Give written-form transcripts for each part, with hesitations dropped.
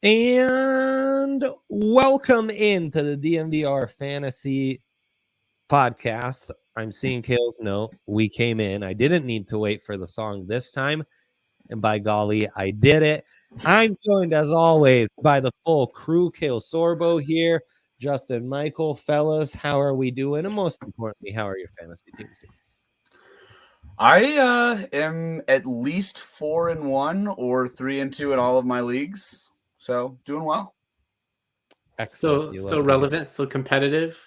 And welcome into the DNVR Fantasy podcast. I'm seeing Kale's note. We came in. I didn't need to wait for the song this time. And by golly, I did it. I'm joined, as always, by the full crew. Kale Sorbo here. Justin Michael. Fellas, how are we doing? And most importantly, how are your fantasy teams doing? I am at least 4-1 or 3-2 in all of my leagues. So doing well. Excellent. Still relevant, still competitive.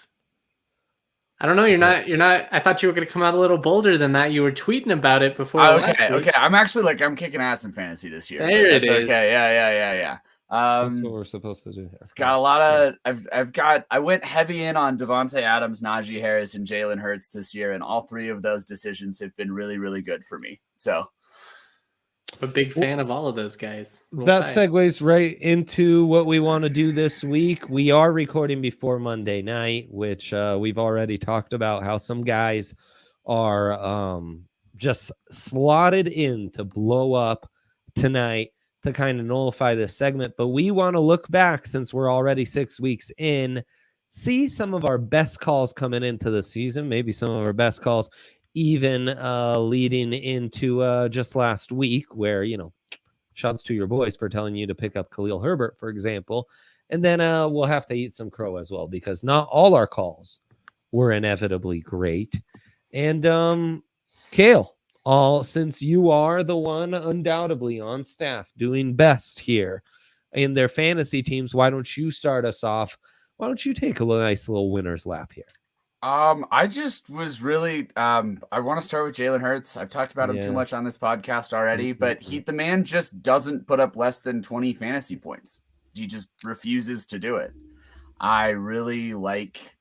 I don't know. You're not. I thought you were going to come out a little bolder than that. You were tweeting about it before. Okay. I'm actually I'm kicking ass in fantasy this year. There it is. Okay. Yeah. That's what we're supposed to do here. Got a lot of. I went heavy in on Devontae Adams, Najee Harris, and Jalen Hurts this year, and all three of those decisions have been really, really good for me. So, I'm a big fan of all of those guys. That segues right into what we want to do this week. We are recording before Monday night, which we've already talked about how some guys are just slotted in to blow up tonight to kind of nullify this segment. But we want to look back since we're already 6 weeks in, see some of our best calls coming into the season, maybe some of our best calls even leading into just last week where, shouts to your boys for telling you to pick up Khalil Herbert, for example. And then we'll have to eat some crow as well, because not all our calls were inevitably great. And Kale, since you are the one undoubtedly on staff doing best here in their fantasy teams, why don't you start us off? Why don't you take a nice little winner's lap here? I just was really I want to start with Jalen Hurts. I've talked about him too much on this podcast already, but the man just doesn't put up less than 20 fantasy points. He just refuses to do it. I really like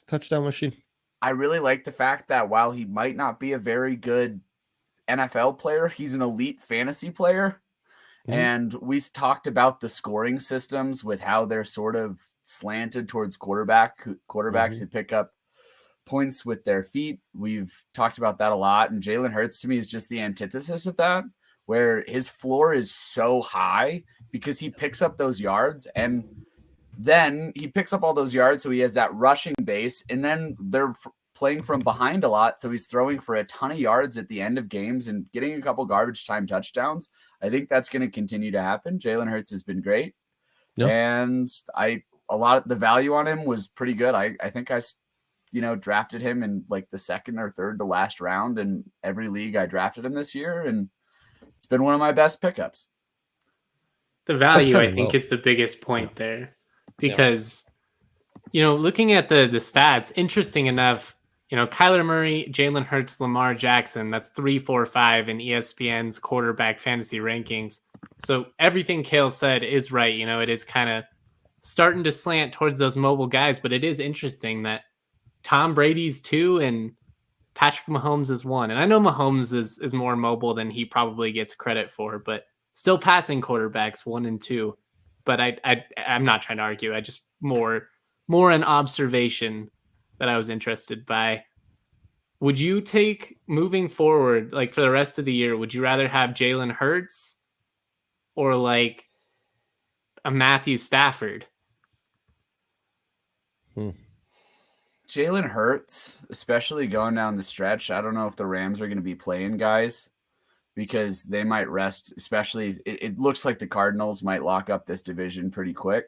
touchdown machine. I really like the fact that while he might not be a very good NFL player, he's an elite fantasy player. Mm-hmm. And we talked about the scoring systems with how they're sort of slanted towards quarterbacks who pick up points with their feet. We've talked about that a lot. And Jalen Hurts to me is just the antithesis of that, where his floor is so high because he picks up those yards, and then he picks up all those yards. So he has that rushing base, and then they're playing from behind a lot. So he's throwing for a ton of yards at the end of games and getting a couple garbage time touchdowns. I think that's going to continue to happen. Jalen Hurts has been great. Yep. And a lot of the value on him was pretty good. I think I drafted him in like the second or third to last round in every league I drafted him this year. And it's been one of my best pickups. The value, I think, is the biggest point there, because, looking at the stats, interesting enough, Kyler Murray, Jalen Hurts, Lamar Jackson, that's 3, 4, 5 in ESPN's quarterback fantasy rankings. So everything Kale said is right. It is kind of starting to slant towards those mobile guys, but it is interesting that Tom Brady's 2 and Patrick Mahomes is 1. And I know Mahomes is more mobile than he probably gets credit for, but still passing quarterbacks 1 and 2. But I'm not trying to argue. I just more an observation that I was interested by. Would you take, moving forward, like for the rest of the year, would you rather have Jalen Hurts or like a Matthew Stafford? Jalen Hurts, especially going down the stretch. I don't know if the Rams are going to be playing guys because they might rest, especially it looks like the Cardinals might lock up this division pretty quick.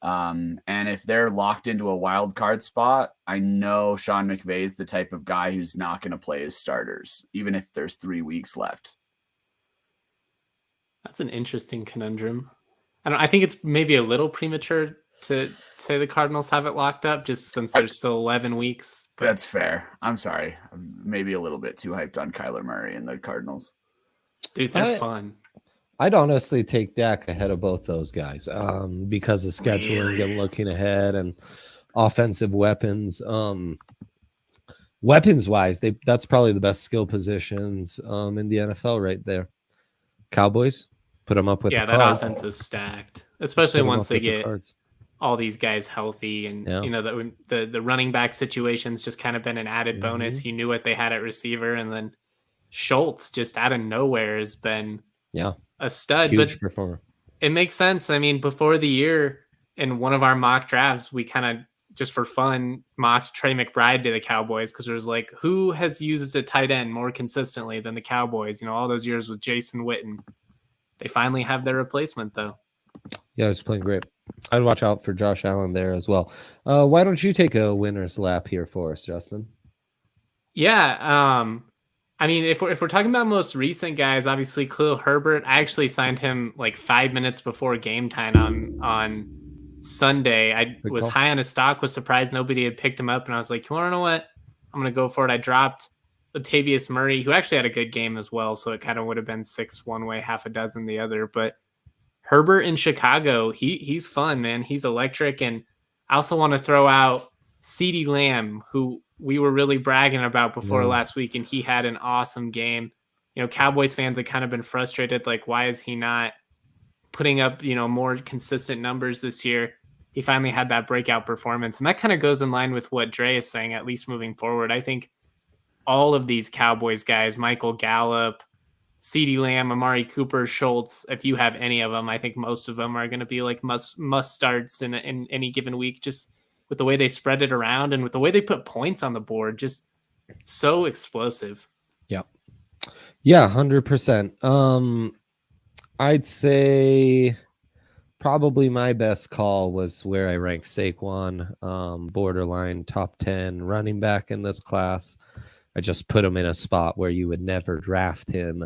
And if they're locked into a wild card spot, I know Sean McVay is the type of guy who's not going to play his starters, even if there's 3 weeks left. That's an interesting conundrum. I think it's maybe a little premature to say the Cardinals have it locked up just since there's still 11 weeks. But that's fair. I'm sorry. I'm maybe a little bit too hyped on Kyler Murray and the Cardinals. Dude, they're fun. I'd honestly take Dak ahead of both those guys because of scheduling and looking ahead and offensive weapons. Weapons-wise, that's probably the best skill positions in the NFL right there. Cowboys, put them up with the that Cards. Offense is stacked, especially once they get all these guys healthy. And, the running back situation's just kind of been an added bonus. You knew what they had at receiver, and then Schultz just out of nowhere has been a stud. Huge performer. It makes sense. I mean, before the year, in one of our mock drafts, we kind of just for fun mocked Trey McBride to the Cowboys because it was like, who has used a tight end more consistently than the Cowboys? You know, all those years with Jason Witten. They finally have their replacement, though. Yeah, he's playing great. I'd watch out for Josh Allen there as well. Why don't you take a winner's lap here for us, Justin? Yeah. I mean, if we're talking about most recent guys, obviously Khalil Herbert. I actually signed him like 5 minutes before game time on Sunday. I was high on his stock, was surprised nobody had picked him up, and I was like, you want to know what? I'm going to go for it. I dropped Latavius Murray, who actually had a good game as well, so it kind of would have been 6 one way, half a dozen the other. But Herbert in Chicago, he's fun, man. He's electric, and I also want to throw out CeeDee Lamb, who we were really bragging about before last week, and he had an awesome game. You know, Cowboys fans have kind of been frustrated, like, why is he not putting up, you know, more consistent numbers this year? He finally had that breakout performance, and that kind of goes in line with what Dre is saying, at least moving forward. I think all of these Cowboys guys, Michael Gallup, CeeDee Lamb, Amari Cooper, Schultz, if you have any of them, I think most of them are going to be like must starts in any given week, just with the way they spread it around and with the way they put points on the board, just so explosive. Yeah, 100%. I'd say probably my best call was where I ranked Saquon, borderline top 10 running back in this class. I just put him in a spot where you would never draft him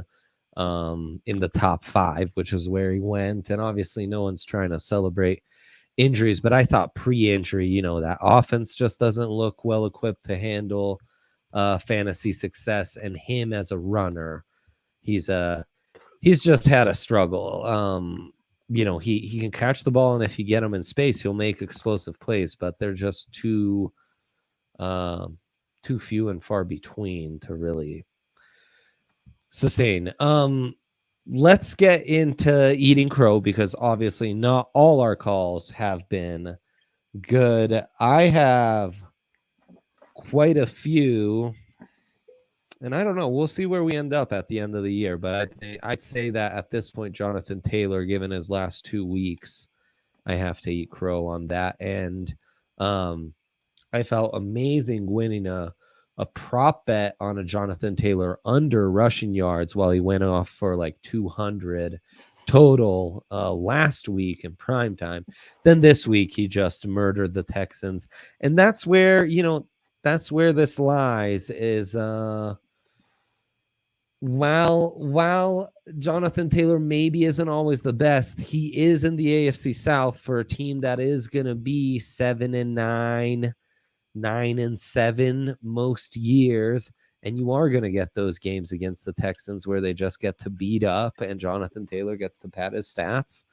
in the top 5, which is where he went. And obviously no one's trying to celebrate injuries, but I thought pre-injury, you know, that offense just doesn't look well equipped to handle fantasy success. And him as a runner, he's just had a struggle. You know, he can catch the ball, and if you get him in space, he'll make explosive plays, but they're just too few and far between to really sustain. Let's get into eating crow, because obviously not all our calls have been good. I have quite a few, and I don't know. We'll see where we end up at the end of the year, but I'd say that at this point, Jonathan Taylor, given his last 2 weeks, I have to eat crow on that. And I felt amazing winning a prop bet on a Jonathan Taylor under rushing yards while he went off for like 200 total last week in prime time. Then this week he just murdered the Texans, and that's where, you know, that's where this lies is while Jonathan Taylor maybe isn't always the best, he is in the AFC South for a team that is going to be 7-9, 9-7 most years. And you are going to get those games against the Texans where they just get to beat up and Jonathan Taylor gets to pad his stats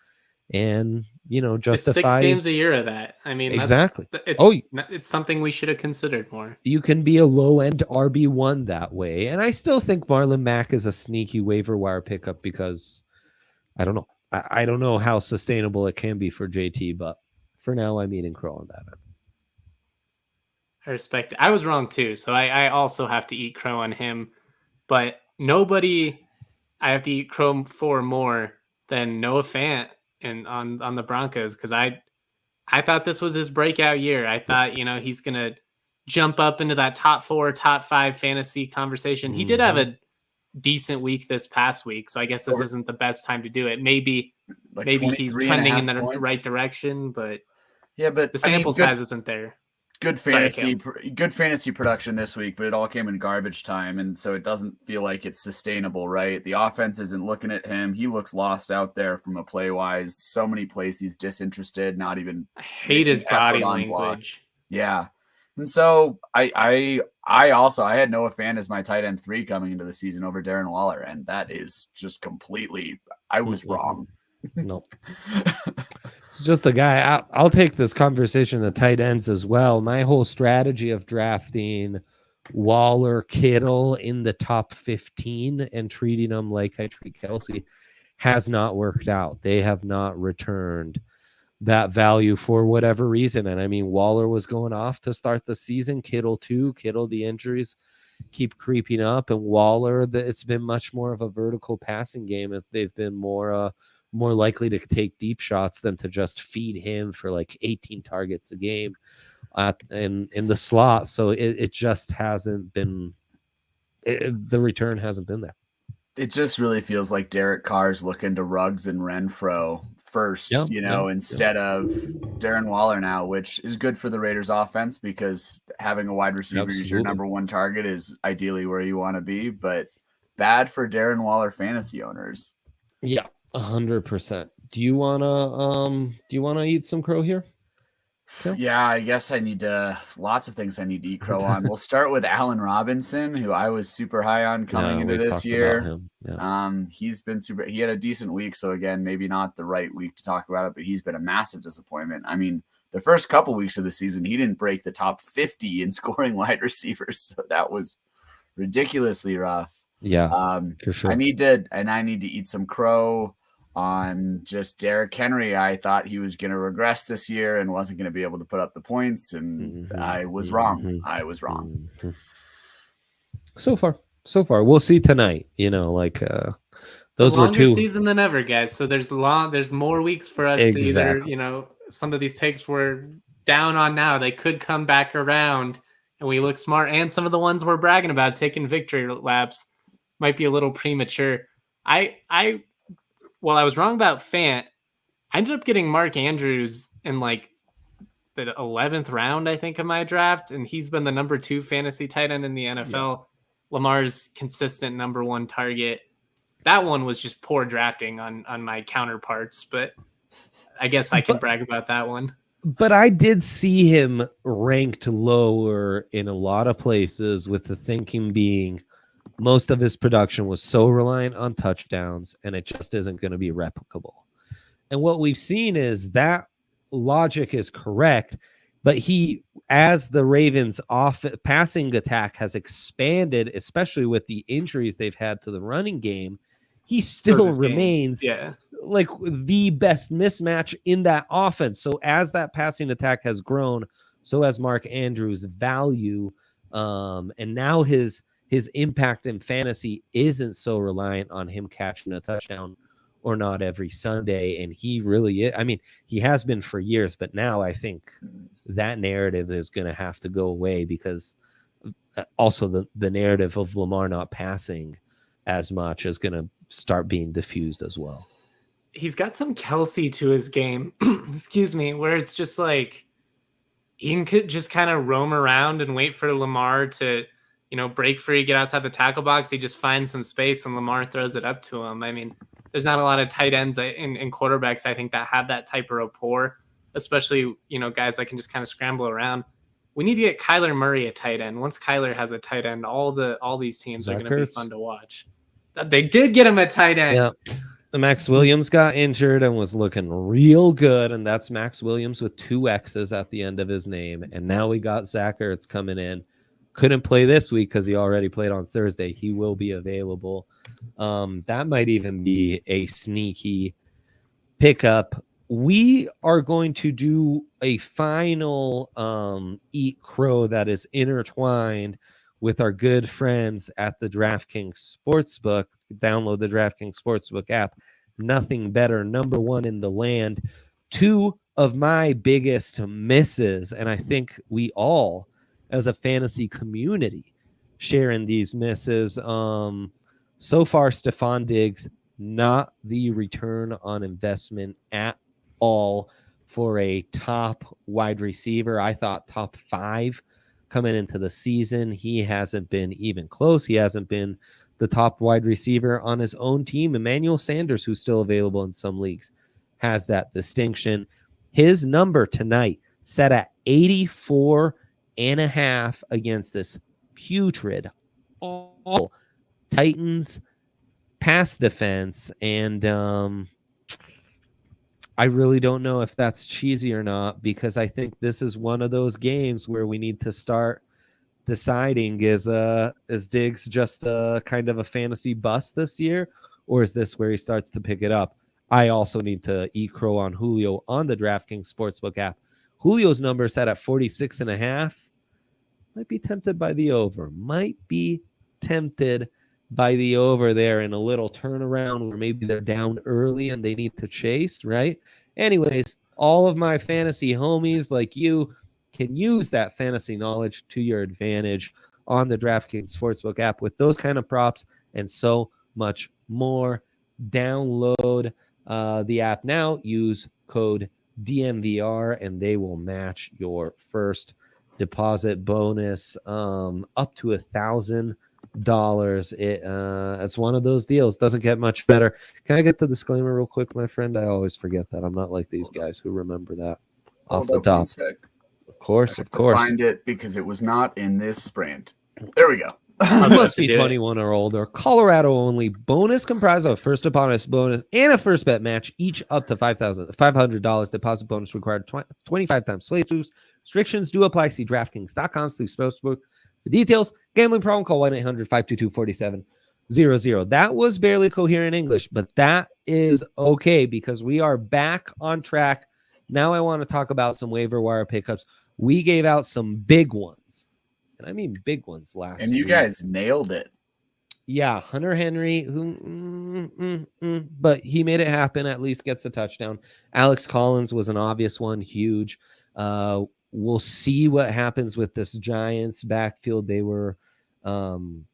and, you know, justify 6 games a year of that. I mean, exactly. It's something we should have considered more. You can be a low end RB1 that way. And I still think Marlon Mack is a sneaky waiver wire pickup because I don't know. I don't know how sustainable it can be for JT, but for now I'm eating crow on that end. I respect it. I was wrong too. So I also have to eat crow on him, but nobody I have to eat crow for more than Noah Fant and on the Broncos. Cause I thought this was his breakout year. I thought, you know, he's going to jump up into that top 4, top 5 fantasy conversation. He did have a decent week this past week. So I guess this isn't the best time to do it. Maybe he's trending in the right direction, but the sample size isn't there. Good fantasy production this week, but it all came in garbage time, and so it doesn't feel like it's sustainable, right? The offense isn't looking at him. He looks lost out there from a play-wise. So many plays he's disinterested, not even. I hate his body language. Yeah. And so I also had Noah Fant as my tight end 3 coming into the season over Darren Waller, and that is just completely I was wrong. No. It's just a guy. I'll take this conversation to tight ends as well. My whole strategy of drafting Waller, Kittle in the top 15 and treating them like I treat Kelsey has not worked out. They have not returned that value for whatever reason. And I mean, Waller was going off to start the season. Kittle too. Kittle, the injuries keep creeping up. And Waller, it's been much more of a vertical passing game if they've been more more likely to take deep shots than to just feed him for like 18 targets a game in the slot. So it just hasn't been, the return hasn't been there. It just really feels like Derek Carr's looking to Ruggs and Renfro first, instead of Darren Waller now, which is good for the Raiders offense because having a wide receiver as your number one target is ideally where you want to be, but bad for Darren Waller fantasy owners. Yeah, 100%. Do you wanna eat some crow here? Yeah, I guess I need lots of things I need to eat crow on. We'll start with Allen Robinson, who I was super high on coming into this year. He's been he had a decent week. So again, maybe not the right week to talk about it, but he's been a massive disappointment. I mean, the first couple weeks of the season, he didn't break the top 50 in scoring wide receivers. So that was ridiculously rough. Yeah, for sure. I need to eat some crow on just Derrick Henry. I thought he was going to regress this year and wasn't going to be able to put up the points, and I was wrong. So far, we'll see tonight. Those were two season than ever, guys. So there's more weeks for us to either, some of these takes we're down on now, they could come back around and we look smart, and some of the ones we're bragging about taking victory laps might be a little premature. Well, I was wrong about Fant. I ended up getting Mark Andrews in like the 11th round, I think, of my draft, and he's been the number 2 fantasy tight end in the NFL. Yeah. Lamar's consistent number 1 target. That one was just poor drafting on my counterparts, but I guess I can brag about that one. But I did see him ranked lower in a lot of places, with the thinking being most of his production was so reliant on touchdowns, and it just isn't going to be replicable. And what we've seen is that logic is correct, but as the Ravens' passing attack has expanded, especially with the injuries they've had to the running game, he still remains like the best mismatch in that offense. So as that passing attack has grown, so has Mark Andrews' value, and now his impact in fantasy isn't so reliant on him catching a touchdown or not every Sunday. And he really is. I mean, he has been for years, but now I think that narrative is going to have to go away, because also the narrative of Lamar not passing as much is going to start being diffused as well. He's got some Kelsey to his game, excuse me, where it's just like he can just kind of roam around and wait for Lamar to, break free, get outside the tackle box. He just finds some space and Lamar throws it up to him. I mean, there's not a lot of tight ends in quarterbacks, I think, that have that type of rapport, especially, guys that can just kind of scramble around. We need to get Kyler Murray a tight end. Once Kyler has a tight end, all these teams are going to be fun to watch. They did get him a tight end. Yeah. Max Williams got injured and was looking real good, and that's Max Williams with 2 X's at the end of his name. And now we got Zach Ertz coming in. Couldn't play this week because he already played on Thursday. He will be available. That might even be a sneaky pickup. We are going to do a final Eat Crow that is intertwined with our good friends at the DraftKings Sportsbook. Download the DraftKings Sportsbook app. Nothing better. Number 1 in the land. 2 of my biggest misses, and I think we all, as a fantasy community, sharing these misses. So far, Stefan Diggs, not the return on investment at all for a top wide receiver. I thought top 5 coming into the season. He hasn't been even close. He hasn't been the top wide receiver on his own team. Emmanuel Sanders, who's still available in some leagues, has that distinction. His number tonight set at 84.5 against this putrid all Titans pass defense. And I really don't know if that's cheesy or not, because I think this is one of those games where we need to start deciding, is Diggs just kind of a fantasy bust this year, or is this where he starts to pick it up? I also need to eat crow on Julio on the DraftKings Sportsbook app. Julio's number set at 46.5. Might be tempted by the over. Might be tempted by the over there in a little turnaround where maybe they're down early and they need to chase, right? Anyways, all of my fantasy homies like you can use that fantasy knowledge to your advantage on the DraftKings Sportsbook app with those kind of props and so much more. Download the app now. Use code DNVR and they will match your first deposit bonus up to $1,000. It's one of those deals. Doesn't get much better. Can I get the disclaimer real quick, my friend? I always forget that. I'm not like these guys who remember that off the top. Of course. Find it because it was not in this brand. There we go. Must be 21 or older. Colorado only. Bonus comprised of a first deposit bonus and a first bet match, each up to $500. Deposit bonus required 25 times playthroughs. Restrictions do apply. See DraftKings.com/sportsbook for details. Gambling problem? Call 1-800-522-4700. That was barely coherent English, but that is okay because we are back on track. Now I want to talk about some waiver wire pickups. We gave out some big ones. And I mean big ones last week. And you guys nailed it. Yeah, Hunter Henry, but he made it happen, at least gets a touchdown. Alex Collins was an obvious one, huge. We'll see what happens with this Giants backfield. They were, we'll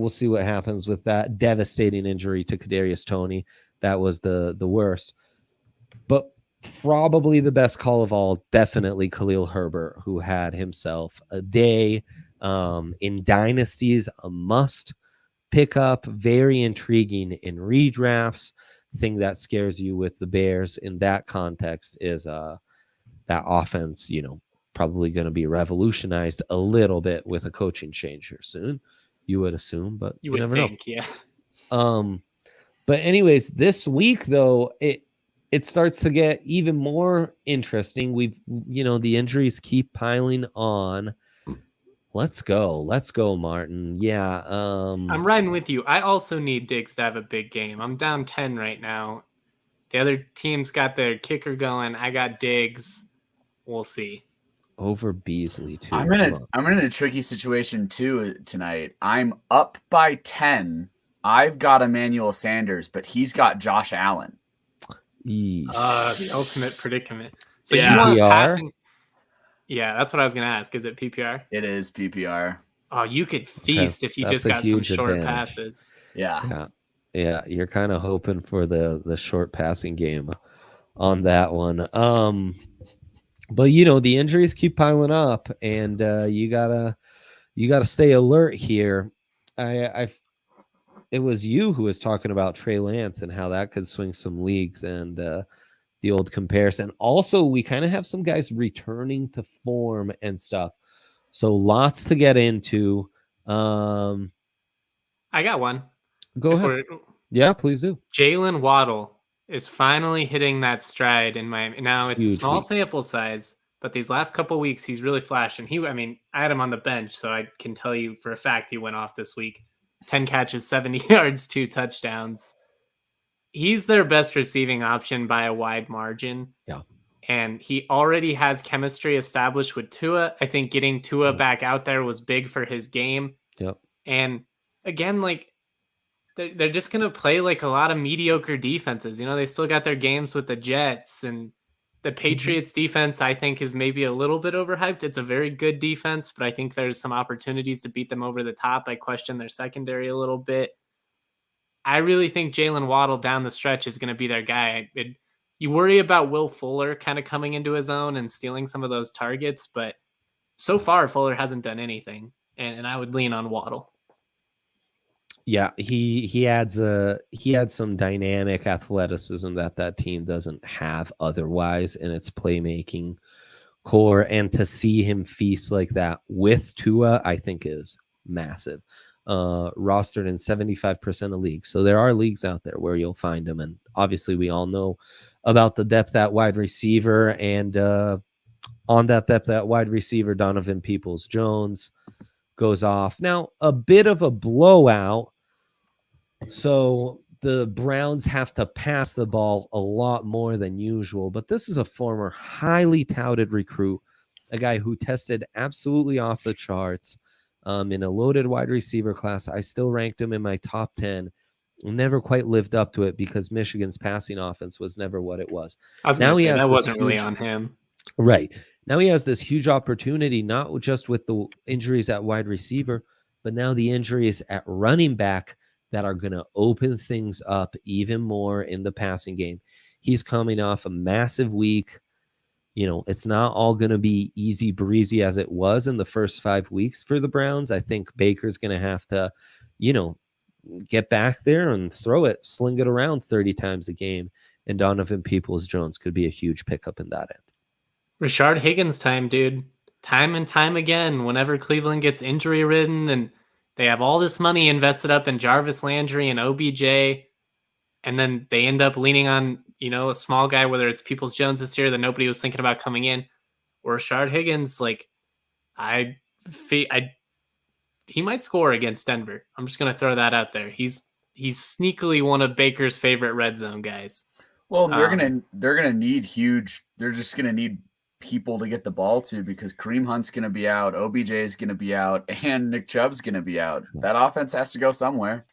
see what happens with that devastating injury to Kadarius Toney. That was the worst. But probably the best call of all, definitely Khalil Herbert, who had himself a day. In dynasties, a must pick up, very intriguing in redrafts. Thing that scares you with the Bears in that context is that offense, probably going to be revolutionized a little bit with a coaching change here soon. You would assume, but you never know. Yeah. But anyways, this week though, it starts to get even more interesting. The injuries keep piling on. Let's go, Martin. Yeah. I'm riding with you. I also need Diggs to have a big game. I'm down 10 right now. The other team's got their kicker going. I got Diggs. We'll see. Over Beasley too. I'm in a tricky situation too tonight. I'm up by 10. I've got Emmanuel Sanders, but he's got Josh Allen. The ultimate predicament. So yeah. You want passing? Yeah, that's what I was going to ask. Is it PPR? It is PPR. Oh, you could feast if you just got some short passes. Yeah. You're kind of hoping for the short passing game on that one. But the injuries keep piling up, and you gotta stay alert here. It was you who was talking about Trey Lance and how that could swing some leagues and the old comparison. Also, we kind of have some guys returning to form and stuff. So lots to get into. I got one. Go ahead. Yeah, please do. Jalen Waddle is finally hitting that stride in Miami. Now, it's Huge a small week. sample size, but these last couple of weeks, he's really flashing. I had him on the bench, so I can tell you for a fact he went off this week. 10 catches, 70 yards, 2 touchdowns. He's their best receiving option by a wide margin. Yeah. And he already has chemistry established with Tua. I think getting Tua back out there was big for his game. Yep. And again, they're just going to play like a lot of mediocre defenses. They still got their games with the Jets, and the Patriots defense, I think, is maybe a little bit overhyped. It's a very good defense, but I think there's some opportunities to beat them over the top. I question their secondary a little bit. I really think Jalen Waddle down the stretch is going to be their guy. You worry about Will Fuller kind of coming into his own and stealing some of those targets, but so far Fuller hasn't done anything, and I would lean on Waddle. Yeah, he adds some dynamic athleticism that team doesn't have otherwise in its playmaking core, and to see him feast like that with Tua, I think is massive. Rostered in 75% of leagues, so there are leagues out there where you'll find him, and obviously we all know about the depth at wide receiver, and on that depth at wide receiver, Donovan Peoples-Jones goes off. Now, a bit of a blowout. So the Browns have to pass the ball a lot more than usual, but this is a former highly touted recruit, a guy who tested absolutely off the charts, in a loaded wide receiver class. I still ranked him in my top 10. Never quite lived up to it because Michigan's passing offense was never what it was. I was going to say that wasn't really on him. Right. Now he has this huge opportunity, not just with the injuries at wide receiver, but now the injuries at running back that are going to open things up even more in the passing game. He's coming off a massive week. It's not all going to be easy breezy as it was in the first 5 weeks for the Browns. I think Baker's going to have to, get back there and sling it around 30 times a game. And Donovan Peoples-Jones could be a huge pickup in that end. Rashard Higgins time, dude. Time and time again, whenever Cleveland gets injury ridden and they have all this money invested up in Jarvis Landry and OBJ, and then they end up leaning on, a small guy, whether it's Peoples-Jones this year that nobody was thinking about coming in, or Rashard Higgins, he might score against Denver. I'm just going to throw that out there. He's sneakily one of Baker's favorite red zone guys. Well, they're gonna need huge. They're just gonna need people to get the ball to because Kareem Hunt's gonna be out, OBJ is gonna be out, and Nick Chubb's gonna be out. That offense has to go somewhere.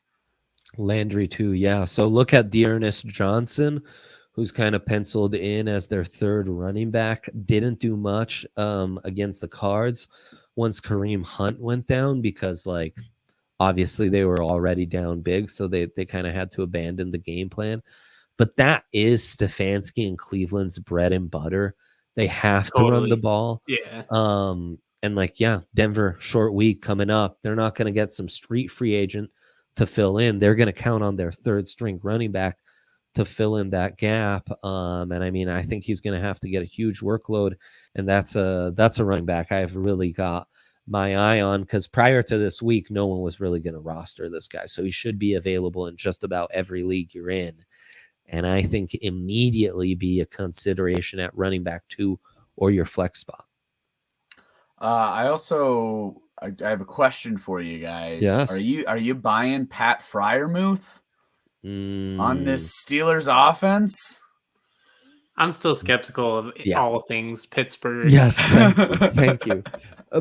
Landry too, yeah. So look at Dearness Johnson, who's kind of penciled in as their third running back. Didn't do much against the Cards once Kareem Hunt went down because, obviously they were already down big, so they kind of had to abandon the game plan. But that is Stefanski and Cleveland's bread and butter. They have to run the ball. Yeah. Denver, short week coming up. They're not going to get some street free agent to fill in. They're going to count on their third string running back to fill in that gap. I think he's going to have to get a huge workload, and that's a running back I've really got my eye on because prior to this week, no one was really going to roster this guy. So he should be available in just about every league you're in. And I think immediately be a consideration at running back 2 or your flex spot. I have a question for you guys. Yes. Are you buying Pat Freiermuth on this Steelers offense? I'm still skeptical of all things Pittsburgh. Yes, thank you.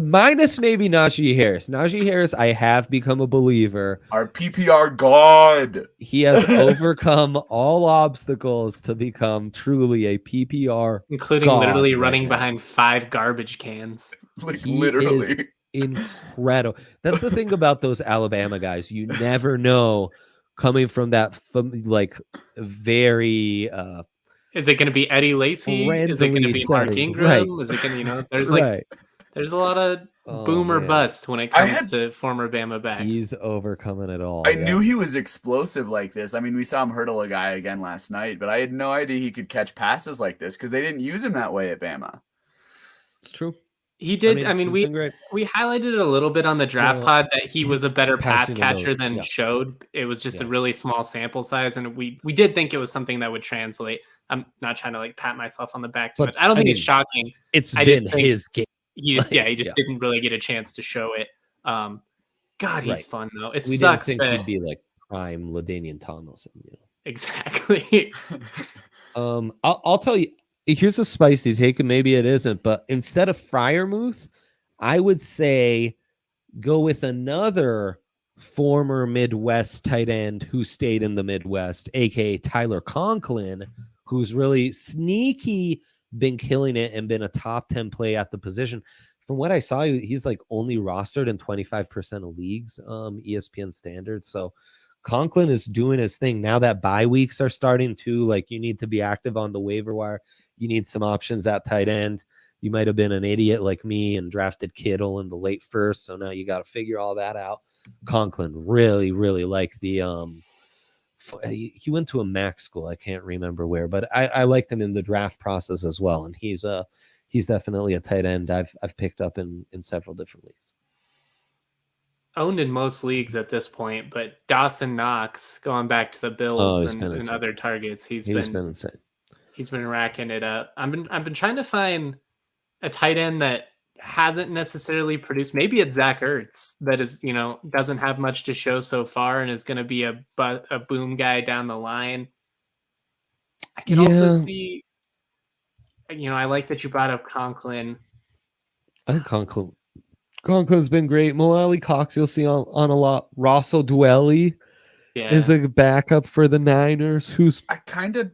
Minus maybe Najee Harris. Najee Harris, I have become a believer. Our PPR god. He has overcome all obstacles to become truly a PPR including literally running behind 5 garbage cans. Literally. Is incredible. That's the thing about those Alabama guys. You never know coming from that very is it going to be Eddie Lacy? Is it going to be Mark Ingram? Right. Is it going to, there's a lot of boom or bust when it comes to former Bama backs. He's overcoming it all. I knew he was explosive like this. I mean, we saw him hurdle a guy again last night, but I had no idea he could catch passes like this because they didn't use him that way at Bama. It's true. He did. We highlighted it a little bit on the draft pod that he was a better pass catcher than showed. It was just a really small sample size, and we did think it was something that would translate. I'm not trying to pat myself on the back too much. I don't think it's shocking. It's been his game. He just didn't really get a chance to show it. God, he's fun though. We sucks didn't think he'd be like prime LaDainian Tomlinson. Exactly. I'll tell you. Here's a spicy take, and maybe it isn't, but instead of Freiermuth, I would say go with another former Midwest tight end who stayed in the Midwest, aka Tyler Conklin, who's really sneaky, been killing it and been a top 10 play at the position. From what I saw, he's only rostered in 25% of leagues, ESPN standard. So Conklin is doing his thing. Now that bye weeks are starting too, you need to be active on the waiver wire. You need some options at tight end. You might have been an idiot like me and drafted Kittle in the late first. So now you got to figure all that out. Conklin really, really like the he went to a MAC school. I can't remember where, but I liked him in the draft process as well. And he's definitely a tight end I've picked up in several different leagues. Owned in most leagues at this point, but Dawson Knox going back to the Bills and other targets. He's been insane. He's been racking it up. I've been trying to find a tight end that hasn't necessarily produced. Maybe it's Zach Ertz that is, doesn't have much to show so far and is going to be a boom guy down the line. I can also see, I like that you brought up Conklin. I think Conklin Conklin's been great. Mo Cox, you'll see on a lot. Rosso Duelli is a backup for the Niners. I kind of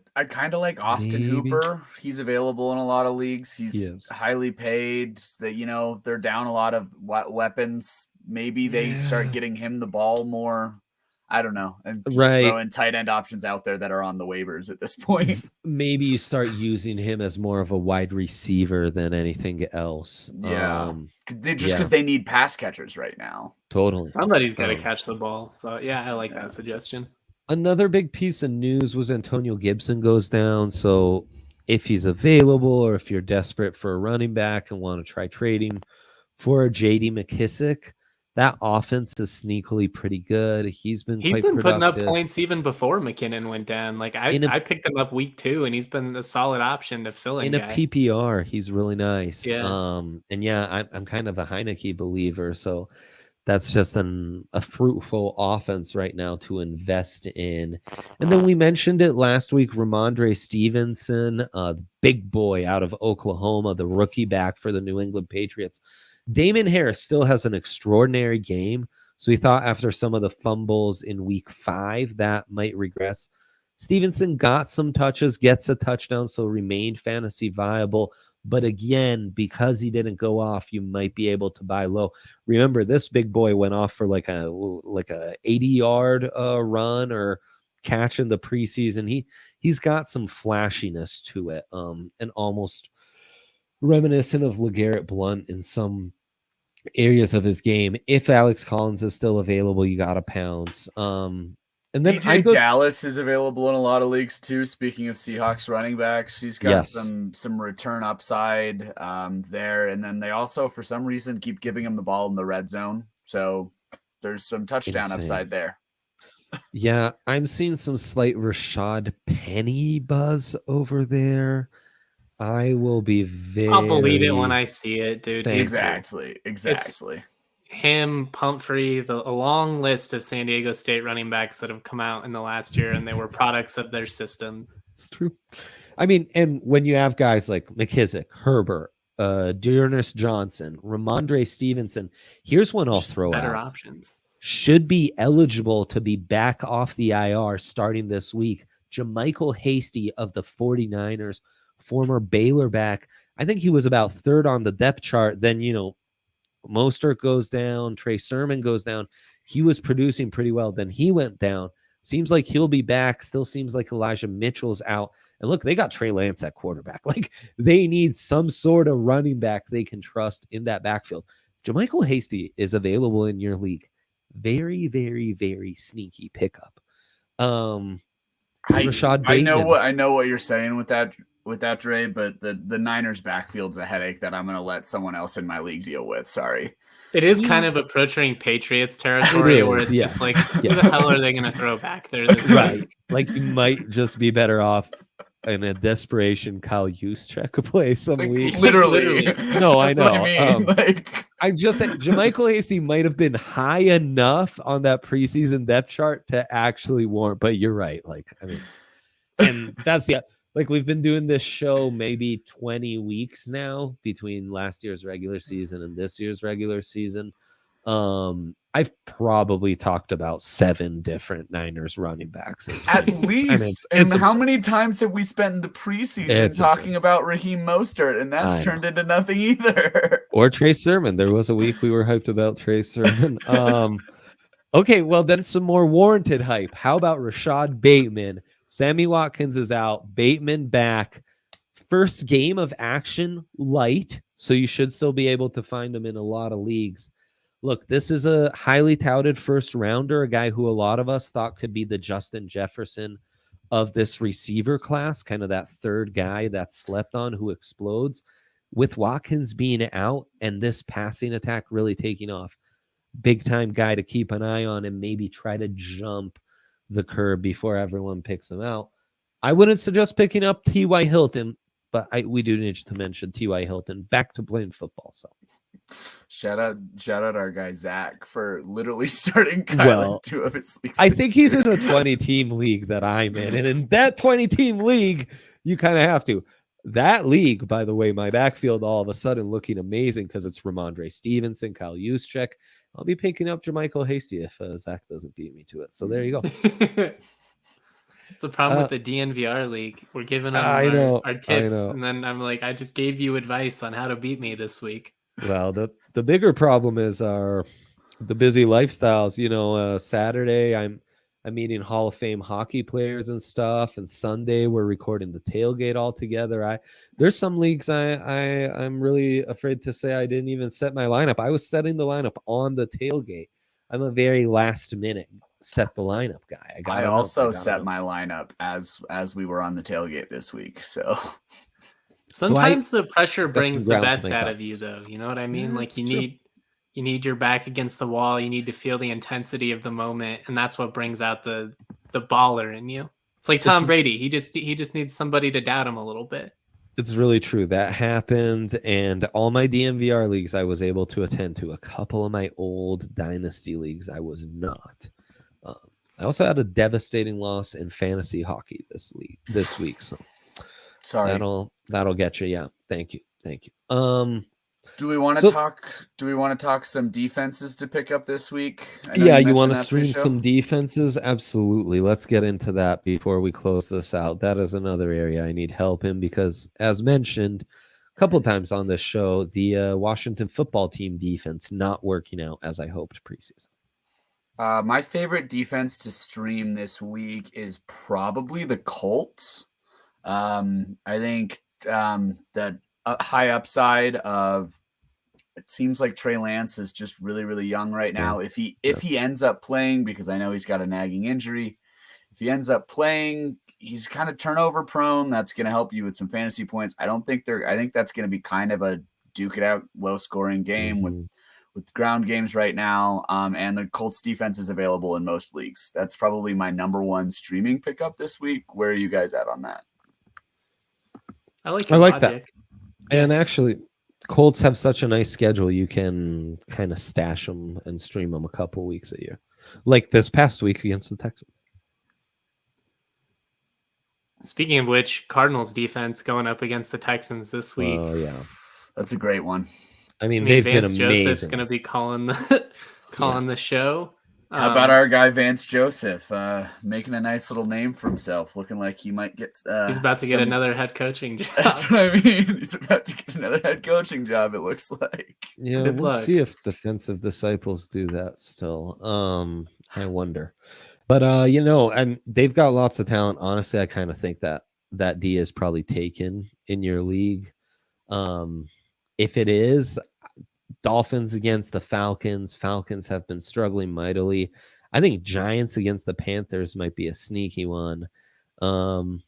like Austin Hooper. He's available in a lot of leagues. He's highly paid. That they're down a lot of weapons. Maybe they start getting him the ball more. I don't know. And just throwing tight end options out there that are on the waivers at this point. Maybe you start using him as more of a wide receiver than anything else. Yeah. Because they need pass catchers right now. Totally. Somebody's got to catch the ball. So, I like that suggestion. Another big piece of news was Antonio Gibson goes down. So if he's available or if you're desperate for a running back and want to try trading for a J.D. McKissick, that offense is sneakily pretty good. He's been putting up points even before McKinnon went down. Like I picked him up week 2, and he's been a solid option to fill in. A PPR, he's really nice. Yeah. I'm kind of a Heineke believer, so that's just a fruitful offense right now to invest in. And then we mentioned it last week, Ramondre Stevenson, big boy out of Oklahoma, the rookie back for the New England Patriots. Damon Harris still has an extraordinary game, so we thought after some of the fumbles in week 5 that might regress. Stevenson got some touches, gets a touchdown, so remained fantasy viable. But again, because he didn't go off, you might be able to buy low. Remember, this big boy went off for like a 80-yard run or catch in the preseason. He's got some flashiness to it, and almost reminiscent of LeGarrette Blount in some areas of his game. If Alex Collins is still available, you got to pounce. And then DJ Dallas is available in a lot of leagues too. Speaking of Seahawks running backs, he's got some return upside there. And then they also, for some reason, keep giving him the ball in the red zone. So there's some touchdown upside there. Yeah, I'm seeing some slight Rashad Penny buzz over there. I will be I'll believe it when I see it, dude. Exactly. Him, Pumphrey, a long list of San Diego State running backs that have come out in the last year, and they were products of their system. It's true. I mean, and when you have guys like McKissick, Herbert, Dearness Johnson, Ramondre Stevenson, here's one I'll throw out. Better options. Should be eligible to be back off the IR starting this week. Michael Hasty of the 49ers, former Baylor back. I think he was about 3rd on the depth chart. Then, Mostert goes down, Trey Sermon goes down. He was producing pretty well. Then he went down. Seems like he'll be back. Still seems like Elijah Mitchell's out. And look, they got Trey Lance at quarterback. Like, they need some sort of running back they can trust in that backfield. JaMychal Hasty is available in your league. Very, very, very sneaky pickup. Rashad Bateman. I know what you're saying with that, Dre, but the Niners backfield's a headache that I'm going to let someone else in my league deal with. Sorry. It is kind of approaching Patriots territory where it's just like, who the hell are they going to throw back there this week? Like, you might just be better off in a desperation Kyle Juszczyk play some week. Literally. No, I know. What I mean. I'm just saying JaMychal Hasty might have been high enough on that preseason depth chart to actually warrant, but you're right. And that's we've been doing this show maybe 20 weeks now between last year's regular season and this year's regular season. I've probably talked about 7 different Niners running backs. At least. And how many times have we spent in the preseason talking about Raheem Mostert, and that's turned into nothing either. Or Trey Sermon. There was a week we were hyped about Trey Sermon. Okay, well, then some more warranted hype. How about Rashad Bateman? Sammy Watkins is out. Bateman back. First game of action, light. So you should still be able to find him in a lot of leagues. Look, this is a highly touted first rounder, a guy who a lot of us thought could be the Justin Jefferson of this receiver class, kind of that third guy that's slept on who explodes. With Watkins being out and this passing attack really taking off, big time guy to keep an eye on and maybe try to jump the curb before everyone picks him out. I wouldn't suggest picking up T.Y. Hilton, but we do need to mention T.Y. Hilton back to playing football. So shout out our guy Zach for literally starting Kyle in 2 of his leagues. I think he's in a 20-team league that I'm in, and in that 20-team league, you kind of have to. That league, by the way, my backfield all of a sudden looking amazing because it's Ramondre Stevenson, Kyle Juszczyk. I'll be picking up Michael Hasty if Zach doesn't beat me to it. So there you go. It's the problem with the DNVR league. We're giving them our tips, and then I'm like, I just gave you advice on how to beat me this week. Well, the bigger problem is the busy lifestyles. You know, Saturday I'm meeting Hall of Fame hockey players and stuff, and Sunday we're recording the tailgate all together. There's some leagues I'm really afraid to say I didn't even set my lineup. I was setting the lineup on the tailgate. I'm a very last minute set the lineup guy. I also set my lineup as we were on the tailgate this week. So sometimes the pressure brings the best out of you, though. You know what I mean? Yeah, like you need your back against the wall. You need to feel the intensity of the moment, and that's what brings out the baller in you. It's like Tom Brady. He just needs somebody to doubt him a little bit. It's really true. That happened, and all my DNVR leagues I was able to attend to. A couple of my old dynasty leagues I was not. I also had a devastating loss in fantasy hockey this week. So sorry, that'll get you. Yeah, thank you. Do we want to talk some defenses to pick up this week? Yeah, you want to stream some defenses? Absolutely. Let's get into that before we close this out. That is another area I need help in because, as mentioned a couple times on this show, the Washington football team defense not working out as I hoped preseason. My favorite defense to stream this week is probably the Colts. I think that high upside of it seems like Trey Lance is just really, really young right now. If he ends up playing, because I know he's got a nagging injury, if he ends up playing, he's kind of turnover prone. That's going to help you with some fantasy points. I think that's going to be kind of a duke it out, low scoring game with ground games right now. And the Colts defense is available in most leagues. That's probably my number one streaming pickup this week. Where are you guys at on that? I like that. And actually, Colts have such a nice schedule. You can kind of stash them and stream them a couple weeks a year. Like this past week against the Texans. Speaking of which, Cardinals defense going up against the Texans this week. Oh, yeah. That's a great one. I mean they've Vance been amazing. Joseph's going to be calling the show. How about our guy Vance Joseph making a nice little name for himself, looking like he might get. He's about to get another head coaching job. That's what I mean. He's about to get another head coaching job. It looks like. Yeah, we'll see if defensive disciples do that still. I wonder, but they've got lots of talent. Honestly, I kind of think that D is probably taken in your league. If it is. Dolphins against the Falcons. Falcons have been struggling mightily. I think Giants against the Panthers might be a sneaky one. And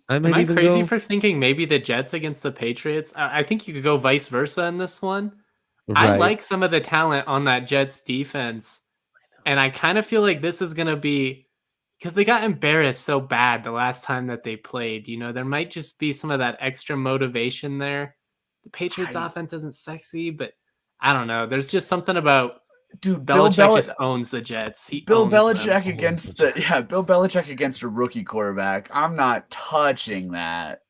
I might Am I crazy for thinking maybe the Jets against the Patriots? I think you could go vice versa in this one. Right. I like some of the talent on that Jets defense. And I kind of feel like this is going to be because they got embarrassed so bad the last time that they played. You know, there might just be some of that extra motivation there. The Patriots offense isn't sexy, but I don't know. There's just something about Belichick just owns the Jets. Bill Belichick against a rookie quarterback. I'm not touching that.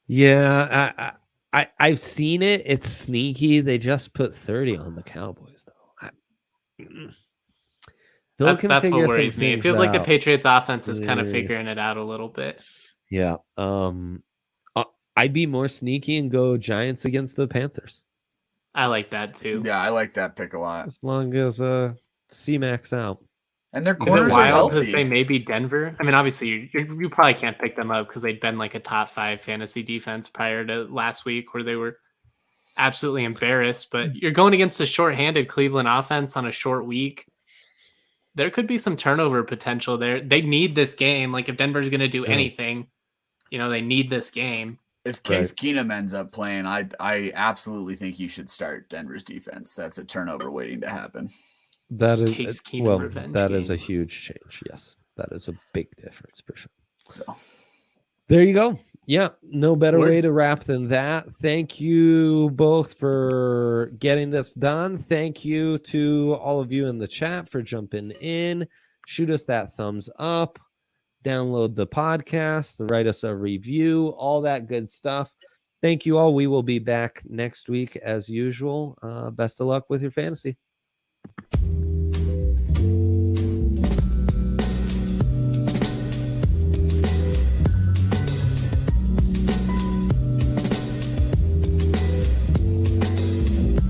Yeah, I've seen it. It's sneaky. They just put 30 on the Cowboys, though. That's what worries me. It feels like the Patriots offense is kind of figuring it out a little bit. Yeah. I'd be more sneaky and go Giants against the Panthers. I like that too. Yeah, I like that pick a lot. As long as C-Max out. And their corners are healthy. To say maybe Denver? I mean, obviously you probably can't pick them up because they'd been like a top 5 fantasy defense prior to last week where they were absolutely embarrassed. But you're going against a shorthanded Cleveland offense on a short week. There could be some turnover potential there. They need this game. Like if Denver's going to do anything, they need this game. If Case Keenum ends up playing, I absolutely think you should start Denver's defense. That's a turnover waiting to happen. That is Case Keenum revenge game. Is a huge change. Yes, that is a big difference for sure. So there you go. Yeah, no better way to wrap than that. Thank you both for getting this done. Thank you to all of you in the chat for jumping in. Shoot us that thumbs up download the podcast, write us a review, all that good stuff. Thank you all. We will be back next week as usual. Best of luck with your fantasy.